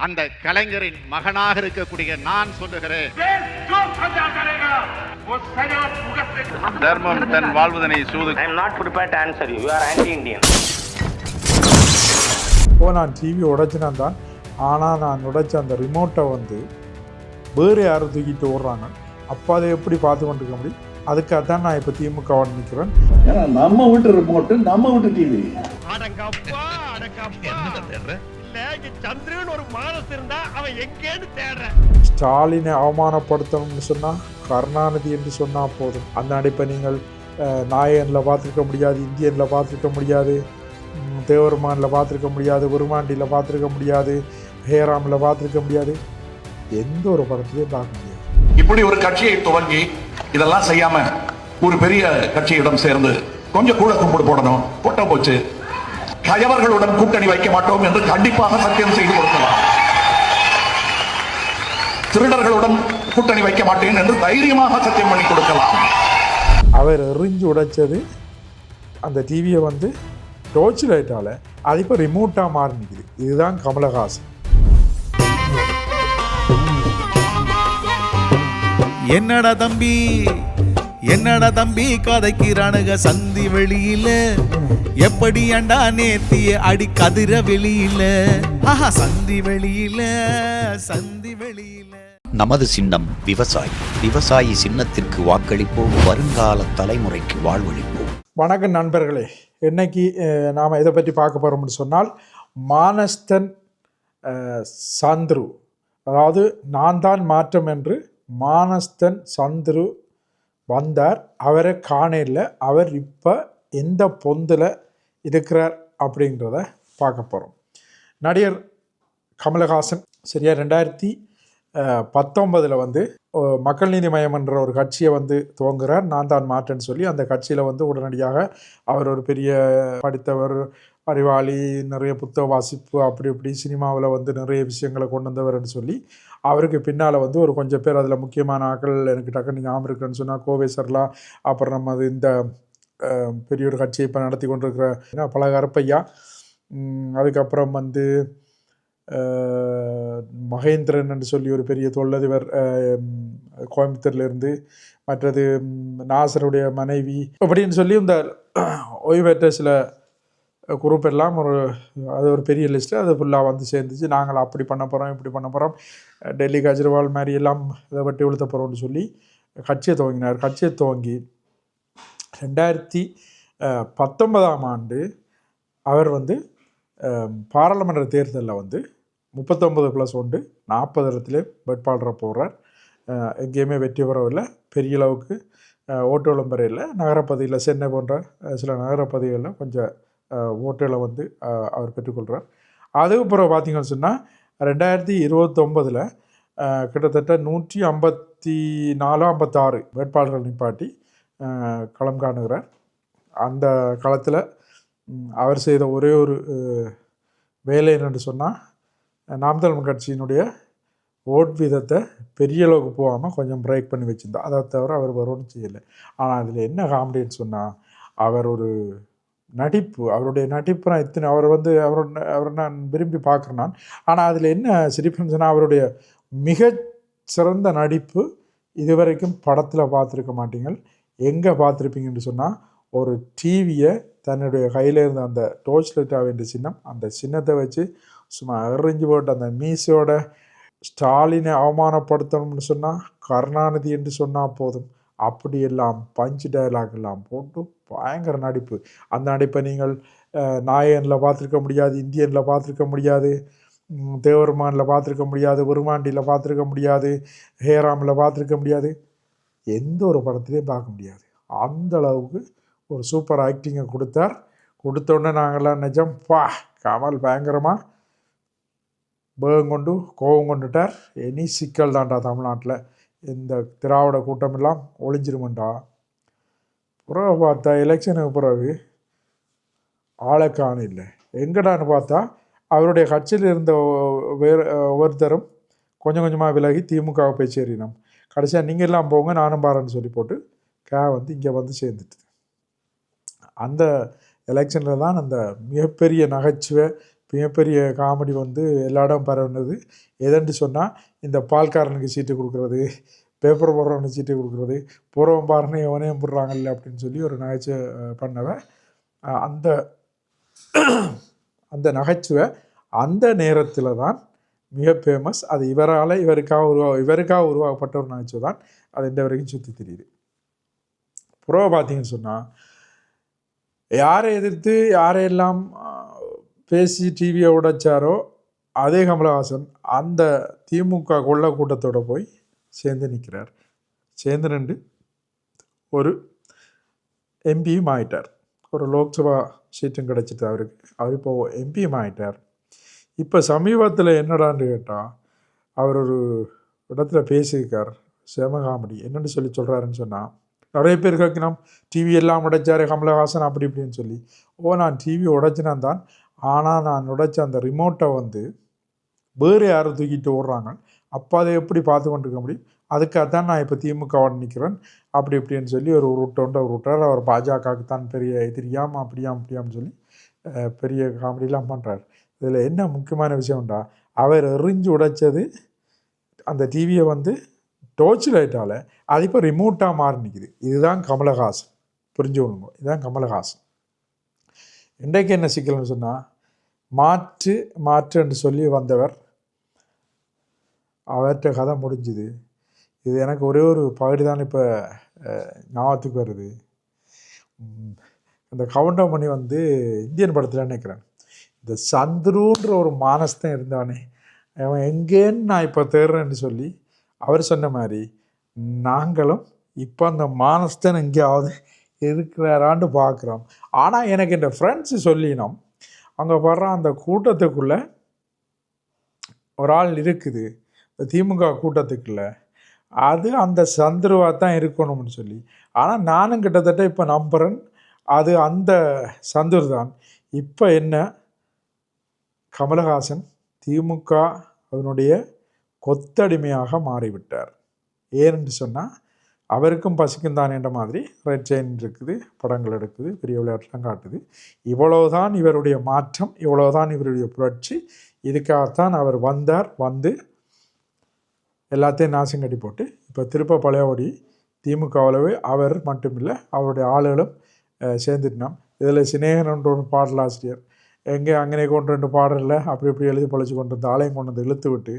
அந்த கலைஞரின் மகனாக இருக்கக்கூடிய நான் சொல்லுகிறேன், தர்மம் தன் வாழ்வதனை சூது. I am not prepared to answer you. You are anti-Indian. நான் டிவி உடைச்சினான் தான். ஆனால் நான் உடைச்ச அந்த ரிமோட்டை வந்து வேறு யாரும் தூக்கிட்டு ஓடுறாங்க. அப்போ அதை எப்படி பார்த்து கொண்டிருக்க முடியும்? அதுக்காக தான் நான் இப்போ திமுக நிற்கிறேன். ஏன்னா நம்ம வீட்டு ரிமோட்டு, நம்ம வீட்டு டிவி. ஸ்டாலினை அவமானப்படுத்தணும்னு சொன்னால் கருணாநிதி என்று சொன்னால் போதும். அந்த அடிப்பை நீங்கள் நாயனில் பார்த்துருக்க முடியாது, இந்தியனில் பார்த்துருக்க முடியாது, தேவருமானில் பார்த்துருக்க முடியாது, உருமாண்டியில் பார்த்துருக்க முடியாது, ஹேராமில் பார்த்துருக்க முடியாது, எந்த ஒரு படத்துலையும் பார்க்க முடியாது. இப்படி ஒரு கட்சியை துவங்கி இதெல்லாம் செய்யாம ஒரு பெரிய கட்சியிடம் சேர்ந்து கொஞ்சம் கூட கும்பிடு போடணும், போட்ட போச்சு. கயவர்களுடன் கூட்டணி வைக்க மாட்டோம் என்று கண்டிப்பாக சத்தியம் செய்து கொடுக்கலாம். திருடர்களுடன் கூட்டணி வைக்க மாட்டேன் என்று தைரியமாக சத்தியம் பண்ணி கொடுக்கலாம். அவர் எறிஞ்சு உடைச்சது அந்த டிவியை வந்து டோர்ச் லைட்டால் அது இப்போ ரிமோட்டாக மாறி நிற்குது. இதுதான் கமலஹாசன். என்னடா தம்பி கதைக்கிறானுங்க சந்தி வெளியில, எப்படி அண்டா நேத்திய அடி கதிர வெளியில, சந்தி வெளியில. நமது சின்னம் விவசாயி. விவசாயி சின்னத்திற்கு வாக்களிப்போம், வருங்கால தலைமுறைக்கு வாழ்வளிப்போம். வணக்கம் நண்பர்களே, இன்னைக்கு நாம் இதை பற்றி பார்க்க போகிறோம்னு சொன்னால், மானஸ்தன் சந்துரு, அதாவது நான் தான் மாற்றம் என்று மானஸ்தன் சந்துரு வந்தார். அவரை காணையில் அவர் இப்போ எந்த பொந்தில் இருக்கிறார் அப்படின்றத பார்க்க போகிறோம். நடிகர் கமலஹாசன் சரியா 2019 வந்து மக்கள் நீதி மையம் என்ற ஒரு கட்சியை வந்து துவங்குகிறார். நான் தான் மாற்றேன்னு சொல்லி அந்த கட்சியில் வந்து உடனடியாக அவர் ஒரு பெரிய படித்தவர், அறிவாளி, நிறைய புத்தக வாசிப்பு, அப்படி இப்படி சினிமாவில் வந்து நிறைய விஷயங்களை கொண்டு வந்தவர்னு சொல்லி அவருக்கு பின்னால் வந்து ஒரு கொஞ்சம் பேர், அதில் முக்கியமான ஆட்கள் எனக்கு டக்குன்னு ஞாபகம் இருக்குன்னு சொன்னால் கோவை சர்லா, அப்புறம் நம்ம அது இந்த பெரிய ஒரு கட்சியை இப்போ நடத்தி கொண்டிருக்கிற பல கருப்பையா, அதுக்கப்புறம் வந்து மகேந்திரன் என்று சொல்லி ஒரு பெரிய தொழிலதிபர் கோயம்புத்தூர்லேருந்து, மற்றது நாசருடைய மனைவி அப்படின்னு சொல்லி இந்த ஓய்வற்ற சில குரூப் எல்லாம் அது ஒரு பெரிய லிஸ்ட்டு, அது ஃபுல்லாக வந்து சேர்ந்துச்சு. நாங்கள் அப்படி பண்ண போகிறோம், இப்படி பண்ண போகிறோம், டெல்லி கெஜ்ரிவால் மாதிரி எல்லாம் இதை வட்டி உளுத்த போகிறோம்னு சொல்லி கட்சியை துவங்கினார். கட்சியை துவங்கி 2019 அவர் வந்து பாராளுமன்ற தேர்தலில் வந்து 39+1 40 இடத்துல வேட்பாளரை போடுறார். எங்கேயுமே வெற்றி பெறவில்லை, பெரிய அளவுக்கு ஓட்டு விளம்பரம். நகரப்பகுதியில் சென்னை போன்ற சில நகரப்பகுதிகளில் கொஞ்சம் ஓட்டுகளை வந்து அவர் பெற்றுக்கொள்கிறார். அதுக்கப்புறம் பார்த்திங்கன்னு சொன்னால் 2029 கிட்டத்தட்ட 154-56 வேட்பாளர்கள் நிப்பாட்டி களம் காணுகிறார். அந்த களத்தில் அவர் செய்த ஒரே ஒரு வேலை என்னென்னு சொன்னால், நாம் தமிழர் கட்சியினுடைய ஓட் வீதத்தை பெரிய அளவுக்கு போகாமல் கொஞ்சம் பிரேக் பண்ணி வச்சுருந்தா. அதை தவிர அவர் வரும்னு செய்யலை. ஆனால் அதில் என்ன காமெடின்னு சொன்னால், அவர் ஒரு நடிப்பு, அவருடைய நடிப்பு நான் அவரை நான் விரும்பி பார்க்குறேன் நான். ஆனால் அதில் என்ன சிரிப்புன்னு சொன்னால், அவருடைய மிக சிறந்த நடிப்பு இதுவரைக்கும் படத்தில் பார்த்துருக்க மாட்டீங்க. எங்கே பார்த்துருப்பீங்கன்னு சொன்னால், ஒரு டிவியை தன்னுடைய கையில் இருந்த அந்த டோர்ச் லைட்டாக வேண்டிய சின்னம், அந்த சின்னத்தை வச்சு சும்மா எறிஞ்சு போட்டு அந்த மீசையோட ஸ்டாலினை அவமானப்படுத்தணும்னு சொன்னால் கருணாநிதி என்று சொன்னால் போதும், அப்படியெல்லாம் பஞ்சு டயலாக் எல்லாம் போட்டு பயங்கர நடிப்பு. அந்த நடிப்பை நீங்கள் நாயனில் பார்த்துருக்க முடியாது, இந்தியனில் பார்த்துருக்க முடியாது, தேவருமானில் பார்த்துருக்க முடியாது, உருமாண்டியில் பார்த்துருக்க முடியாது, ஹேராமில் பார்த்துருக்க முடியாது, எந்த ஒரு படத்துலையும் பார்க்க முடியாது. அந்த அளவுக்கு ஒரு சூப்பர் ஆக்டிங்கை கொடுத்தார். கொடுத்தோடனே நாங்கள்லாம் நிஜம் கமல் பயங்கரமாக பேகம் கொண்டு கோபம் கொண்டுட்டார். இனி சிக்கல் தான்டா தமிழ்நாட்டில், இந்த திராவிட கூட்டமெல்லாம் ஒளிஞ்சிருமண்டா. பிறகு பார்த்தா எலெக்ஷனுக்கு பிறகு ஆளை காண இல்லை. எங்கடான்னு பார்த்தா அவருடைய கட்சியில் இருந்த ஒவ்வொருத்தரும் கொஞ்சம் கொஞ்சமாக விலகி திமுகவை போய் சேரினோம். கடைசியாக நீங்கள் எல்லாம் போங்க நானும் பாருன்னு சொல்லி போட்டு வந்து இங்கே வந்து சேர்ந்துட்டு, அந்த எலெக்ஷனில் தான் அந்த மிகப்பெரிய நகைச்சுவை, மிகப்பெரிய காமெடி வந்து எல்லா இடம் பரவுனது. எதென்று சொன்னால் இந்த பால்காரனுக்கு சீட்டு கொடுக்குறது, பேப்பர் போடுறவனுக்கு சீட்டு கொடுக்குறது, பூர்வம் பாருன்னு எவனையும் போடுறாங்கல்ல அப்படின்னு சொல்லி ஒரு நகைச்சுவை பண்ணவன். அந்த அந்த நகைச்சுவை அந்த நேரத்தில் தான் மிக ஃபேமஸ். அது இவருக்காக உருவாக்கப்பட்ட ஒரு நகைச்சுவை தான். அது இந்த வரைக்கும் சுற்றி தெரியுது. புறவை பார்த்தீங்கன்னு சொன்னால் யாரை எதிர்த்து யாரையெல்லாம் பேசி டிவியை உடைச்சாரோ அதே கமலஹாசன் அந்த திமுக கொள்ள கூட்டத்தோடு போய் சேர்ந்து நிற்கிறார். சேர்ந்து நின்று ஒரு எம்பியும் ஆகிட்டார். ஒரு லோக்சபா சீட்டும் கிடச்சிட்டு அவருக்கு. அவர் இப்போ எம்பியும் ஆகிட்டார். இப்போ சமீபத்தில் என்னடான்னு கேட்டால் அவர் ஒரு இடத்துல பேசியிருக்கார். சேமகாமெடி என்னென்னு சொல்கிறாருன்னு சொன்னால், நிறைய பேர் கேட்கணும் டிவி எல்லாம் உடைச்சாரு கமலஹாசன் அப்படி இப்படின்னு சொல்லி. நான் டிவி உடைச்சினான் தான், ஆனால் நான் உடைச்ச அந்த ரிமோட்டை வந்து வேறு யாரும் தூக்கிட்டு ஓடுறாங்க, அப்போ அதை எப்படி பார்த்து கொண்டிருக்க முடியும், அதுக்காகத்தான் நான் இப்போ திமுகவோட நிற்கிறேன் அப்படி இப்படின்னு சொல்லி ஒரு விட்டார். அவர் பாஜகவுக்கு தான் பெரிய எதிரியாமல் அப்படியான்னு சொல்லி பெரிய காமெடியெலாம் பண்ணுறார். இதில் என்ன முக்கியமான விஷயம்டா, அவர் எறிஞ்சு உடைச்சது அந்த டிவியை வந்து டோர்ச் லைட்டால் அது இப்போ ரிமோட்டாக மாறி நிற்குது. இதுதான் கமலஹாசன். புரிஞ்சு கொள்ளுங்க, இதுதான் கமலஹாசன். இன்றைக்கு என்ன சிக்கல்னு சொன்னால், மாற்றுன்னு சொல்லி வந்தவர், அவர்கிட்ட கதை முடிஞ்சுது. இது எனக்கு ஒரே ஒரு பகுதி தான் இப்போ ஞாபகத்துக்கு வருது. இந்த கவுண்டமணி வந்து இந்தியன் படத்தில் நினைக்கிறேன், இந்த சந்துருன்ற ஒரு மானஸ்தான் இருந்தானே, அவன் எங்கேன்னு நான் இப்போ தேடுறேன்னு சொல்லி அவர் சொன்ன மாதிரி நாங்களும் இப்போ அந்த மானஸ்தான் எங்கேயாவது இருக்கிறாரான்னு பார்க்குறோம். ஆனால் எனக்கு இந்த ஃப்ரெண்ட்ஸு சொல்லினோம், அங்கே வர்ற அந்த கூட்டத்துக்குள்ளே ஒரு ஆள் இருக்குது, இந்த திமுக கூட்டத்துக்குள்ள, அது அந்த சந்துருவாக தான் இருக்கணும்னு சொல்லி. ஆனால் நானும் கிட்டத்தட்ட இப்போ நம்புகிறேன் அது அந்த சந்துரு தான். இப்போ என்ன, கமலஹாசன் திமுக அவனுடைய கொத்தடிமையாக மாறிவிட்டார். ஏன்னு சொன்னால், அவருக்கும் பசிக்கும் தான் என்ற மாதிரி ரெட் செயின் இருக்குது, படங்கள் எடுக்குது, பெரிய விளையாட்டுலாம் காட்டுது. இவ்வளவுதான் இவருடைய மாற்றம், இவ்வளவுதான் இவருடைய புரட்சி. இதுக்காகத்தான் அவர் வந்து எல்லாத்தையும் நாசம் கட்டி போட்டு இப்போ திருப்ப பழையபடி திமுகவிலவே அவர் மட்டுமில்லை அவருடைய ஆளுகளும் சேர்ந்துட்டோம். இதில் சினேகன் ஒரு பாடலாசிரியர் எங்கே அங்கே கொண்டு 2 பாடலில் அப்படி இப்படி எழுதி பழச்சி கொண்டு இருந்த ஆளையும் கொண்டு வந்து இழுத்து விட்டு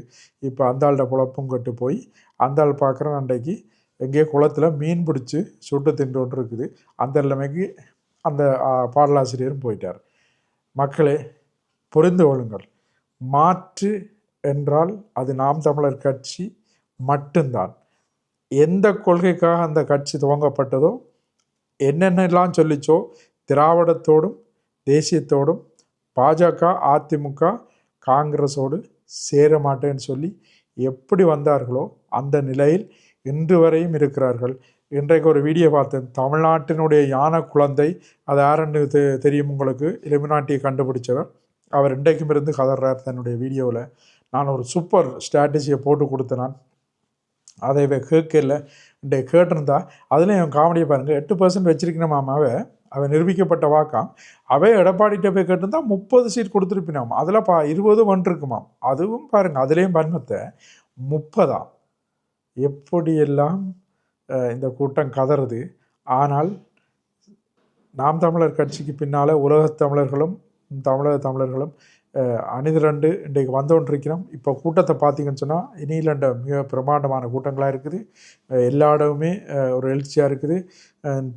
இப்போ அந்த ஆள்கிட்ட குழப்பம் கட்டு போய் அந்த ஆள் பார்க்குறேன் அன்றைக்கு எங்கேயோ குளத்தில் மீன் பிடிச்சி சுட்டு தின்று கொண்டு இருக்குது. அந்த நிலைமைக்கு அந்த பாடலாசிரியரும் போயிட்டார். மக்களே புரிந்து கொள்ளுங்கள், மாற்று என்றால் அது நாம் தமிழர் கட்சி மட்டும்தான். எந்த கொள்கைக்காக அந்த கட்சி துவங்கப்பட்டதோ, என்னென்னலாம் சொல்லிச்சோ, திராவிடத்தோடும் தேசியத்தோடும் பாஜக அதிமுக காங்கிரஸோடு சேர மாட்டேன்னு சொல்லி எப்படி வந்தார்களோ அந்த நிலையில் இன்று வரையும் இருக்கிறார்கள். இன்றைக்கு ஒரு வீடியோ பார்த்தேன், தமிழ்நாட்டினுடைய யானை குழந்தை, அது யாருன்னு தெரியும் உங்களுக்கு, இலுமினாட்டியை கண்டுபிடிச்சவர், அவர் இன்றைக்கும் இருந்து கதறார் தன்னுடைய வீடியோவில். நான் ஒரு சூப்பர் ஸ்ட்ராட்டஜியை போட்டு கொடுத்தேன். நான் அதை கேட்கல, இன்றைக்கு கேட்டிருந்தா அதுலேயும் அவன் காமெடியை பாருங்கள், 8% வச்சிருக்கணுமாமாவை அவன் நிரூபிக்கப்பட்ட வாக்காம். அவை எடப்பாடிகிட்ட போய் கேட்டிருந்தா 30 சீட் கொடுத்துருப்பினாம். அதில் 20 வந்துருக்குமாம். அதுவும் பாருங்கள், அதுலேயும் பன்மத்தை 30. எப்படியெல்லாம் இந்த கூட்டம் கதறுது. ஆனால் நாம் தமிழர் கட்சிக்கு பின்னால் உலகத் தமிழர்களும் தமிழக தமிழர்களும் அணிதிரண்டு இன்றைக்கு வந்து கொண்டிருக்கிறோம். இப்போ கூட்டத்தை பார்த்திங்கன்னு சொன்னால் இனியிலண்ட மிக பிரமாண்டமான கூட்டங்களாக இருக்குது. எல்லா இடமுமே ஒரு எழுச்சியாக இருக்குது.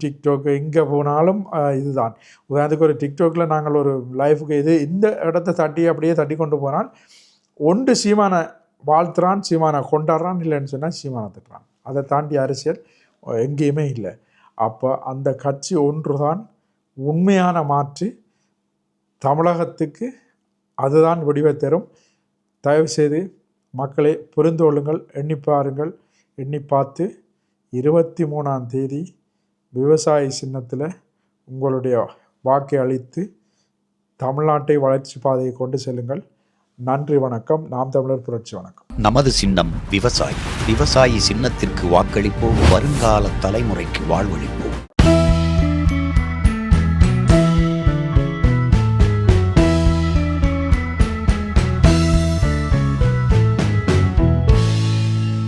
டிக்டாக் எங்கே போனாலும் இதுதான். உதாரணத்துக்கு ஒரு டிக்டாக்கில் நாங்கள் ஒரு லைஃபுக்கு இந்த இடத்த தட்டி அப்படியே தட்டி கொண்டு போனால் ஒன்று சீமானை வாழ்த்துறான், சீமானை கொண்டாடுறான், இல்லைன்னு சொன்னால் சீமானை திட்டுறான். அதை தாண்டி அரசியல் எங்கேயுமே இல்லை. அப்போ அந்த கட்சி ஒன்று தான் உண்மையான மாற்று தமிழகத்துக்கு. அதுதான் வடிவை தரும். தயவுசெய்து மக்களை புரிந்து கொள்ளுங்கள், எண்ணி பாருங்கள். எண்ணி பார்த்து 23ஆம் தேதி விவசாயி சின்னத்தில் உங்களுடைய வாக்கை அளித்து தமிழ்நாட்டை வளர்ச்சி பாதையை கொண்டு செல்லுங்கள். நன்றி, வணக்கம். நாம் தமிழர் புரட்சி. வணக்கம். நமது சின்னம் விவசாயி. விவசாயி சின்னத்திற்கு வாக்களிப்போம், வருங்கால தலைமுறைக்கு வாழ்வளிப்போம்.